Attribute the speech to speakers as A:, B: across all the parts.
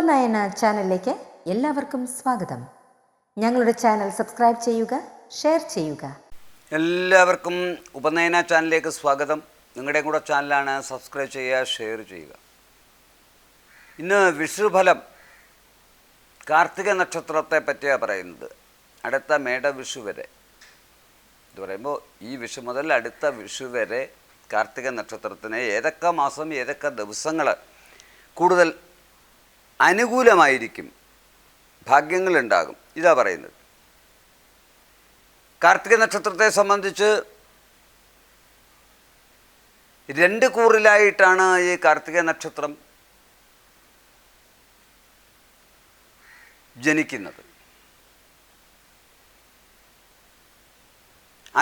A: ഉപനയന ചാനലിലേക്ക് എല്ലാവർക്കും സ്വാഗതം. ഞങ്ങളുടെ ചാനൽ സബ്സ്ക്രൈബ് ചെയ്യുക, ഷെയർ ചെയ്യുക.
B: എല്ലാവർക്കും ഉപനയന ചാനലിലേക്ക് സ്വാഗതം. നിങ്ങളുടെ കൂടെ ചാനലാണ്, സബ്സ്ക്രൈബ് ചെയ്യുക, ഷെയർ ചെയ്യുക. ഇന്ന് വിഷുഫലം കാർത്തിക നക്ഷത്രത്തെ പറ്റിയാണ് പറയുന്നത്. അടുത്ത മേടവിഷു വരെ എന്ന് പറയുമ്പോൾ ഈ വിഷു മുതൽ അടുത്ത വിഷു വരെ കാർത്തിക നക്ഷത്രത്തിന് ഏതൊക്കെ മാസം ഏതൊക്കെ ദിവസങ്ങൾ കൂടുതൽ അനുകൂലമായിരിക്കും, ഭാഗ്യങ്ങളുണ്ടാകും, ഇതാ പറയുന്നത്. കാർത്തിക നക്ഷത്രത്തെ സംബന്ധിച്ച് 2 കൂറിലായിട്ടാണ് ഈ കാർത്തിക നക്ഷത്രം ജനിക്കുന്നത്.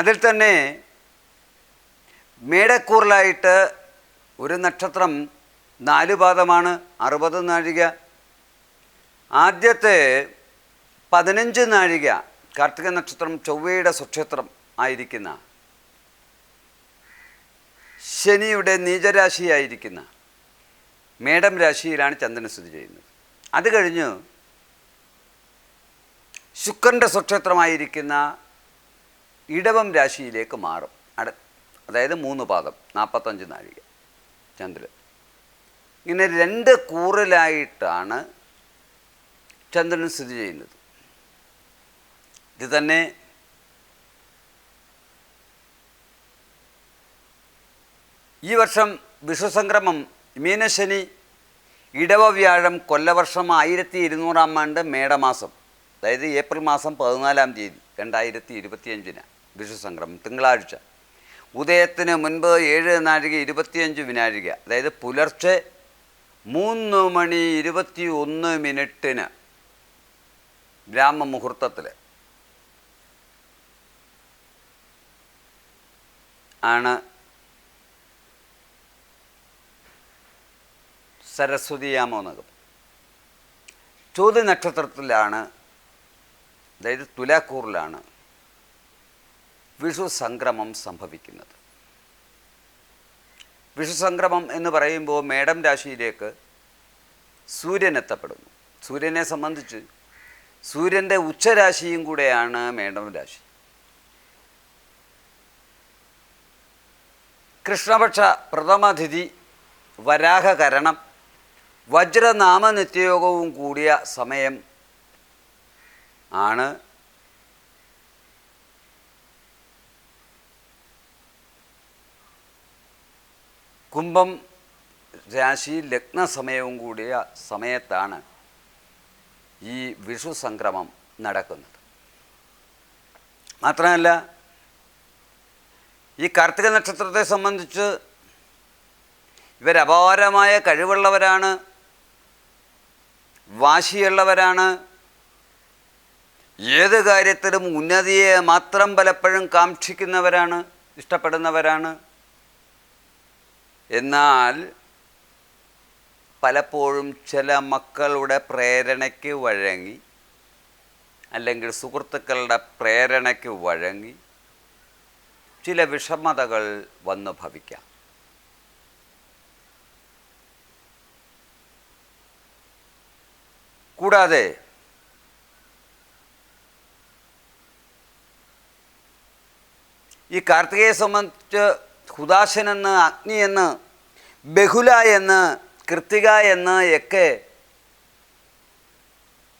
B: അതിൽ തന്നെ മേടക്കൂറിലായിട്ട് ഒരു നക്ഷത്രം 4 പാദമാണ്, 60 നാഴിക. ആദ്യത്തെ 15 നാഴിക കാർത്തിക നക്ഷത്രം ചൊവ്വയുടെ സ്വക്ഷേത്രം ആയിരിക്കുന്ന, ശനിയുടെ നീചരാശിയായിരിക്കുന്ന മേടം രാശിയിലാണ് ചന്ദ്രൻ സ്ഥിതി ചെയ്യുന്നത്. അത് കഴിഞ്ഞ് ശുക്രൻ്റെ സ്വക്ഷേത്രമായിരിക്കുന്ന ഇടവം രാശിയിലേക്ക് മാറും. അതായത് 3 പാദം 45 നാഴിക ചന്ദ്രൻ. ഇങ്ങനെ 2 കൂറിലായിട്ടാണ് ചന്ദ്രൻ സ്ഥിതി ചെയ്യുന്നത്. ഇത് തന്നെ ഈ വർഷം വിഷുസംക്രമം മീനശനി ഇടവ വ്യാഴം കൊല്ലവർഷം 1200 ആണ്ട് മേടമാസം, അതായത് ഏപ്രിൽ മാസം 14 തീയതി 2025 വിഷുസംക്രമം തിങ്കളാഴ്ച. ഉദയത്തിന് മുൻപ് 7 നാഴിക 25 വിനാഴിക, അതായത് പുലർച്ചെ 3 മണി 21 മിനിറ്റിന് ബ്രാഹ്മമുഹൂർത്തത്തിൽ ആണ് സരസ്വതിയാമോനകം. ചോതി നക്ഷത്രത്തിലാണ്, അതായത് തുലാക്കൂറിലാണ് വിഷു സംക്രമം സംഭവിക്കുന്നത്. വിഷു സംക്രമം എന്ന് പറയുമ്പോൾ മേടം രാശിയിലേക്ക് സൂര്യൻ എത്തപ്പെടുന്നു. സൂര്യനെ സംബന്ധിച്ച് സൂര്യൻ്റെ ഉച്ചരാശിയും കൂടെയാണ് മേടം രാശി. കൃഷ്ണപക്ഷ പ്രഥമതിഥി, വരാഹകരണം, വജ്രനാമനിത്യയോഗവും കൂടിയ സമയം ആണ് കുംഭം രാശി ലഗ്ന സമയവും കൂടിയ സമയത്താണ് ഈ വിഷു സംക്രമം നടക്കുന്നത്. മാത്രമല്ല, ഈ കാർത്തിക നക്ഷത്രത്തെ സംബന്ധിച്ച് ഇവരപാരമായ കഴിവുള്ളവരാണ്, വാശിയുള്ളവരാണ്, ഏത് കാര്യത്തിലും ഉന്നതിയെ മാത്രം പലപ്പോഴും കാക്ഷിക്കുന്നവരാണ്, ഇഷ്ടപ്പെടുന്നവരാണ്. എന്നാൽ പലപ്പോഴും ചില മക്കളുടെ പ്രേരണയ്ക്ക് വഴങ്ങി, അല്ലെങ്കിൽ സുഹൃത്തുക്കളുടെ പ്രേരണയ്ക്ക് വഴങ്ങി ചില വിഷമതകൾ വന്നു ഭവിക്കാം. കൂടാതെ ഈ കാർത്തികയെ സംബന്ധിച്ച് ഹുദാശനെന്ന്, അഗ്നിയെന്ന്, ബഹുല എന്ന്, കൃത്തിക എന്ന് ഒക്കെ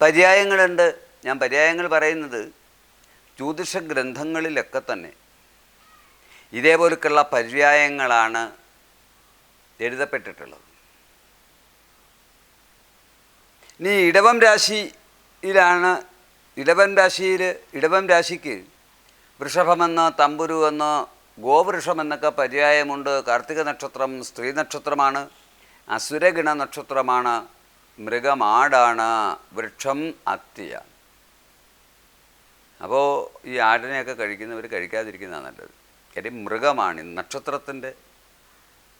B: പര്യായങ്ങളുണ്ട്. ഞാൻ പര്യായങ്ങൾ പറയുന്നത് ജ്യോതിഷ ഗ്രന്ഥങ്ങളിലൊക്കെ തന്നെ ഇതേപോലെയുള്ള പര്യായങ്ങളാണ് എഴുതപ്പെട്ടിട്ടുള്ളത്. ഇനി ഇടവം രാശിയിലാണ്, ഇടവം രാശിക്ക് വൃഷഭമെന്ന്, തമ്പുരു എന്ന്, ഗോവൃഷമെന്നൊക്കെ പര്യായമുണ്ട്. കാർത്തിക നക്ഷത്രം സ്ത്രീ നക്ഷത്രമാണ്, അസുരഗണ നക്ഷത്രമാണ്, മൃഗമാടാണ്, വൃക്ഷം അത്തിയാണ്. അപ്പോൾ ഈ ആടിനെയൊക്കെ കഴിക്കുന്നവർ കഴിക്കാതിരിക്കുന്നതാണ് നല്ലത്. കാര്യം മൃഗമാണ്, നക്ഷത്രത്തിൻ്റെ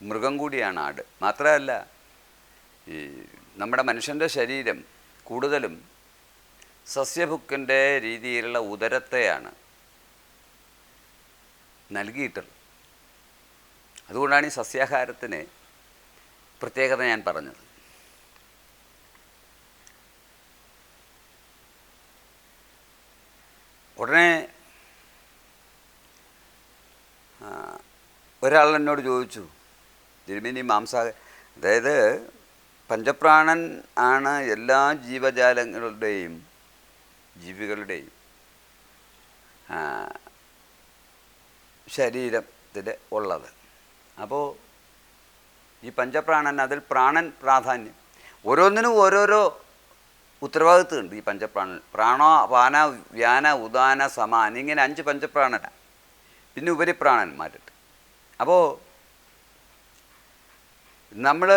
B: മൃഗം കൂടിയാണ് ആട്. മാത്രമല്ല, ഈ നമ്മുടെ മനുഷ്യൻ്റെ ശരീരം കൂടുതലും സസ്യഭുക്കിൻ്റെ രീതിയിലുള്ള ഉദരത്തെയാണ് നൽകിയിട്ടുള്ളത്. അതുകൊണ്ടാണ് ഈ സസ്യാഹാരത്തിന് പ്രത്യേകത ഞാൻ പറഞ്ഞത്. ഒരാൾ എന്നോട് ചോദിച്ചു, തിരുമേനി അതായത് പഞ്ചപ്രാണൻ ആണ് എല്ലാ ജീവജാലങ്ങളുടെയും ജീവികളുടെയും ശരീരത്തിൽ ഉള്ളത്. അപ്പോൾ ഈ പഞ്ചപ്രാണൻ, അതിൽ പ്രാണൻ പ്രാധാന്യം. ഓരോന്നിനും ഓരോരോ ഉത്തരവാദിത്വമുണ്ട് ഈ പഞ്ചപ്രാണൻ. പ്രാണ, പാന, വ്യാന, ഉദാന, സമാന, ഇങ്ങനെ 5 പഞ്ചപ്രാണനാണ്. പിന്നെ ഉപരിപ്രാണന്മാരുണ്ട്. അപ്പോൾ നമ്മൾ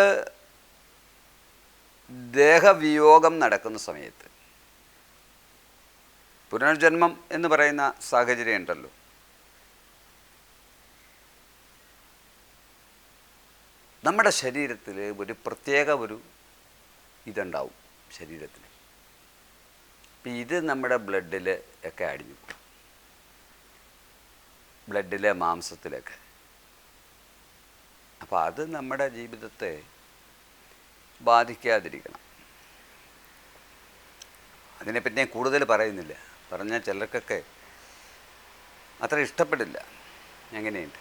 B: ദേഹവിയോഗം നടക്കുന്ന സമയത്ത് പുനർജന്മം എന്ന് പറയുന്ന സാഹചര്യം ഉണ്ടല്ലോ, നമ്മുടെ ശരീരത്തിൽ ഒരു പ്രത്യേക ഇതുണ്ടാവും ശരീരത്തിൽ. ഇപ്പം ഇത് നമ്മുടെ ബ്ലഡിൽ ഒക്കെ അടിഞ്ഞു പോകും, ബ്ലഡിലെ മാംസത്തിലൊക്കെ. അപ്പോൾ അത് നമ്മുടെ ജീവിതത്തെ ബാധിക്കാതിരിക്കണം. അതിനെപ്പറ്റി ഞാൻ കൂടുതൽ പറയുന്നില്ല, പറഞ്ഞാൽ ചിലർക്കൊക്കെ അത്ര ഇഷ്ടപ്പെടില്ല. എങ്ങനെയുണ്ട്,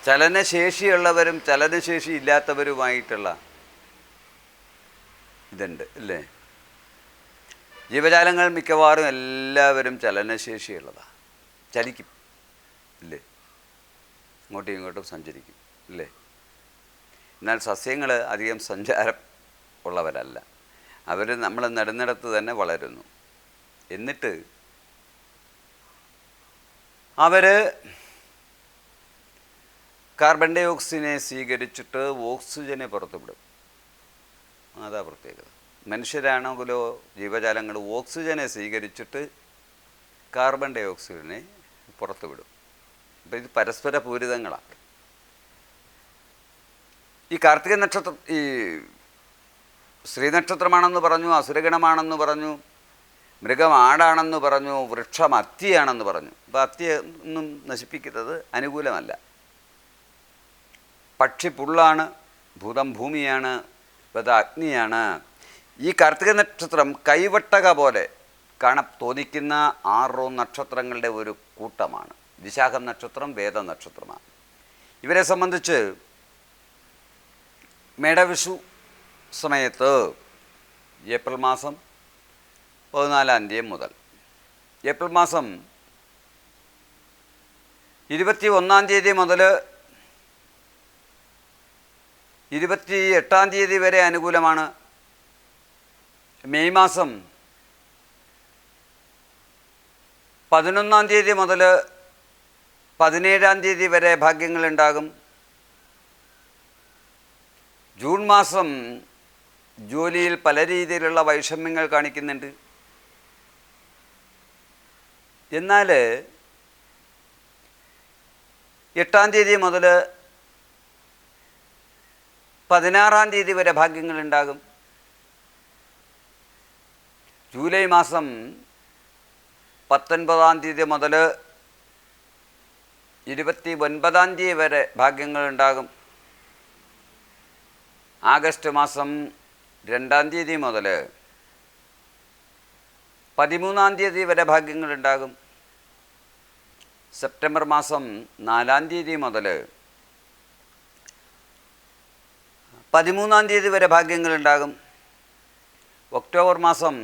B: ചലനശേഷിയുള്ളവരും ചലനശേഷി ഇല്ലാത്തവരുമായിട്ടുള്ള ഇതുണ്ട് അല്ലേ. ജീവജാലങ്ങൾ മിക്കവാറും എല്ലാവരും ചലനശേഷിയുള്ളതാണ്, ചലിക്കും ഇല്ലേ, ഇങ്ങോട്ടും ഇങ്ങോട്ടും സഞ്ചരിക്കും ഇല്ലേ. എന്നാൽ സസ്യങ്ങൾ അധികം സഞ്ചാരം ഉള്ളവരല്ല, അവർ നമ്മൾ നടുന്നിടത്ത് തന്നെ വളരുന്നു. എന്നിട്ട് അവർ കാർബൺ ഡൈ ഓക്സിജനെ സ്വീകരിച്ചിട്ട് ഓക്സിജനെ പുറത്തുവിടും. അതാ പ്രത്യേകത. മനുഷ്യരാണെങ്കിലോ ജീവജാലങ്ങൾ ഓക്സിജനെ സ്വീകരിച്ചിട്ട് കാർബൺ ഡൈ ഓക്സിജനെ പുറത്തുവിടും. അപ്പോൾ ഇത് പരസ്പര പൂരിതങ്ങളാണ്. ഈ കാർത്തിക നക്ഷത്രം ഈ ശ്രീനക്ഷത്രമാണെന്ന് പറഞ്ഞു, അസുരഗണമാണെന്ന് പറഞ്ഞു, മൃഗം ആടാണെന്ന് പറഞ്ഞു, വൃക്ഷം അത്തിയാണെന്ന് പറഞ്ഞു. അപ്പോൾ അത്തി ഒന്നും നശിപ്പിക്കുന്നത് അനുകൂലമല്ല. പക്ഷി പുള്ളാണ്, ഭൂതം ഭൂമിയാണ്, പത അഗ്നിയാണ്. ഈ കാർത്തിക നക്ഷത്രം കൈവട്ടക പോലെ തോന്നിക്കുന്ന 6 നക്ഷത്രങ്ങളുടെ ഒരു കൂട്ടമാണ്. വിശാഖം നക്ഷത്രം വേദ നക്ഷത്രമാണ്. ഇവരെ സംബന്ധിച്ച് മേടവിഷു സമയത്ത് ഏപ്രിൽ മാസം 14 തീയതി മുതൽ ഏപ്രിൽ മാസം 21 തീയതി മുതൽ 28 തീയതി വരെ അനുകൂലമാണ്. മെയ് മാസം 11 തീയതി മുതൽ 17 തീയതി വരെ ഭാഗ്യങ്ങളുണ്ടാകും. ജൂൺ മാസം ജോലിയിൽ പല രീതിയിലുള്ള വൈഷമ്യങ്ങൾ കാണിക്കുന്നുണ്ട്. എന്നാൽ 8 തീയതി മുതൽ 16 തീയതി വരെ ഭാഗ്യങ്ങളുണ്ടാകും. ജൂലൈ മാസം 19 തീയതി മുതൽ 29 തീയതി വരെ ഭാഗ്യങ്ങളുണ്ടാകും. ആഗസ്റ്റ് മാസം 2 തീയതി മുതൽ 13 തീയതി വരെ ഭാഗ്യങ്ങളുണ്ടാകും. സെപ്റ്റംബർ മാസം 4 തീയതി മുതൽ 13 തീയതി വരെ ഭാഗ്യങ്ങളുണ്ടാകും. ഒക്ടോബർ മാസം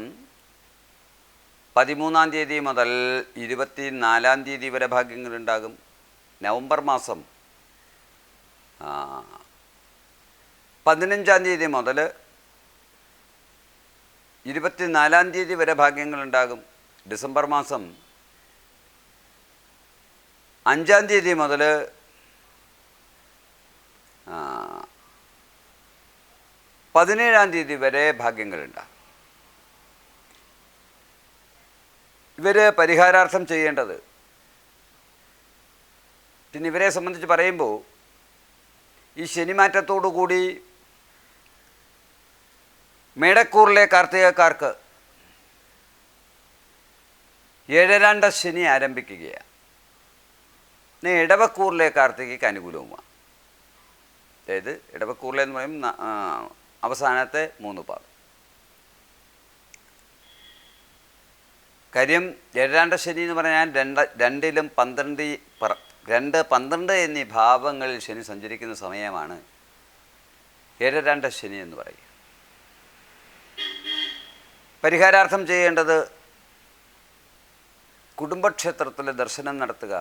B: 13 തീയതി മുതൽ 24 തീയതി വരെ ഭാഗ്യങ്ങളുണ്ടാകും. നവംബർ മാസം 15 തീയതി മുതൽ 24 തീയതി വരെ ഭാഗ്യങ്ങളുണ്ടാകും. ഡിസംബർ മാസം 5 തീയതി മുതൽ 17 തീയതി വരെ ഭാഗ്യങ്ങളുണ്ടാകും. ഇവർ പരിഹാരാർത്ഥം ചെയ്യേണ്ടത്, പിന്നെ ഇവരെ സംബന്ധിച്ച് പറയുമ്പോൾ ഈ ശനിമാറ്റത്തോടു കൂടി മേടക്കൂറിലെ കാർത്തികക്കാർക്ക് 7 ശനി ആരംഭിക്കുകയാണ്. ഇടവക്കൂറിലെ കാർത്തികയ്ക്ക് അനുകൂലവുമാണ്. അതായത് ഇടവക്കൂറിലെന്ന് പറയും അവസാനത്തെ 3 പാദം. കാര്യം ഏഴാണ്ട ശനി എന്ന് പറഞ്ഞാൽ രണ്ടിലും 2, 12 എന്നീ ഭാവങ്ങളിൽ ശനി സഞ്ചരിക്കുന്ന സമയമാണ് ഏഴരാണ്ട ശനി എന്ന് പറയുക. പരിഹാരാർത്ഥം ചെയ്യേണ്ടത് കുടുംബക്ഷേത്രത്തിൽ ദർശനം നടത്തുക,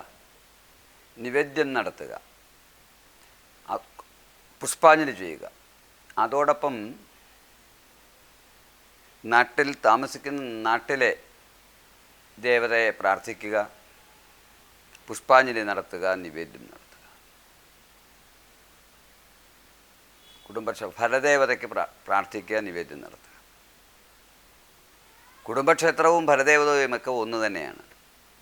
B: നിവേദ്യം നടത്തുക, പുഷ്പാഞ്ജലി ചെയ്യുക. അതോടൊപ്പം നാട്ടിലെ ദേവതയെ പ്രാർത്ഥിക്കുക, പുഷ്പാഞ്ജലി നടത്തുക, നിവേദ്യം നടത്തുക. ഫലദേവതയ്ക്ക് പ്രാർത്ഥിക്കുക, നിവേദ്യം നടത്തുക. കുടുംബക്ഷേത്രവും ഫലദേവതയും ഒക്കെ ഒന്ന് തന്നെയാണ്.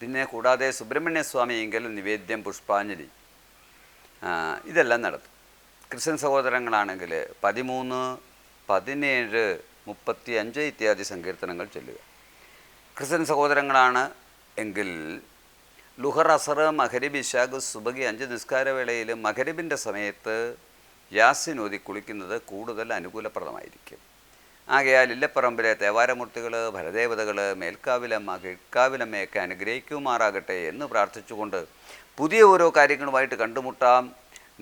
B: പിന്നെ കൂടാതെ സുബ്രഹ്മണ്യസ്വാമിയെങ്കിൽ നിവേദ്യം, പുഷ്പാഞ്ജലി ഇതെല്ലാം നടത്തും. ക്രിസ്ത്യൻ സഹോദരങ്ങളാണെങ്കിൽ 13, 17, 35 ഇത്യാദി സങ്കീർത്തനങ്ങൾ ചൊല്ലുക. ക്രിസ്ത്യൻ സഹോദരങ്ങളാണ് എങ്കിൽ ലുഹർ, അസർ, മഗ്‌രിബ്, ഇശാഖ്, സുബഹി 5 നിസ്കാരവേളയിൽ മഗ്‌രിബിൻ്റെ സമയത്ത് യാസീൻ ഓതി കുളിക്കുന്നത് കൂടുതൽ അനുകൂലപ്രദമായിരിക്കും. ആകയാൽ ഇല്ലപ്പറമ്പിലെ തേവാരമൂർത്തികൾ, ഭരദേവതകൾ, മേൽക്കാവിലമ്മ, കീഴ്ക്കാവിലമ്മയൊക്കെ അനുഗ്രഹിക്കുമാറാകട്ടെ എന്ന് പ്രാർത്ഥിച്ചുകൊണ്ട് പുതിയ ഓരോ കാര്യങ്ങളുമായിട്ട് കണ്ടുമുട്ടാം.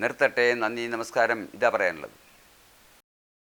B: നിർത്തട്ടെ. നന്ദി, നമസ്കാരം. ഇതാ പറയാനുള്ളത്.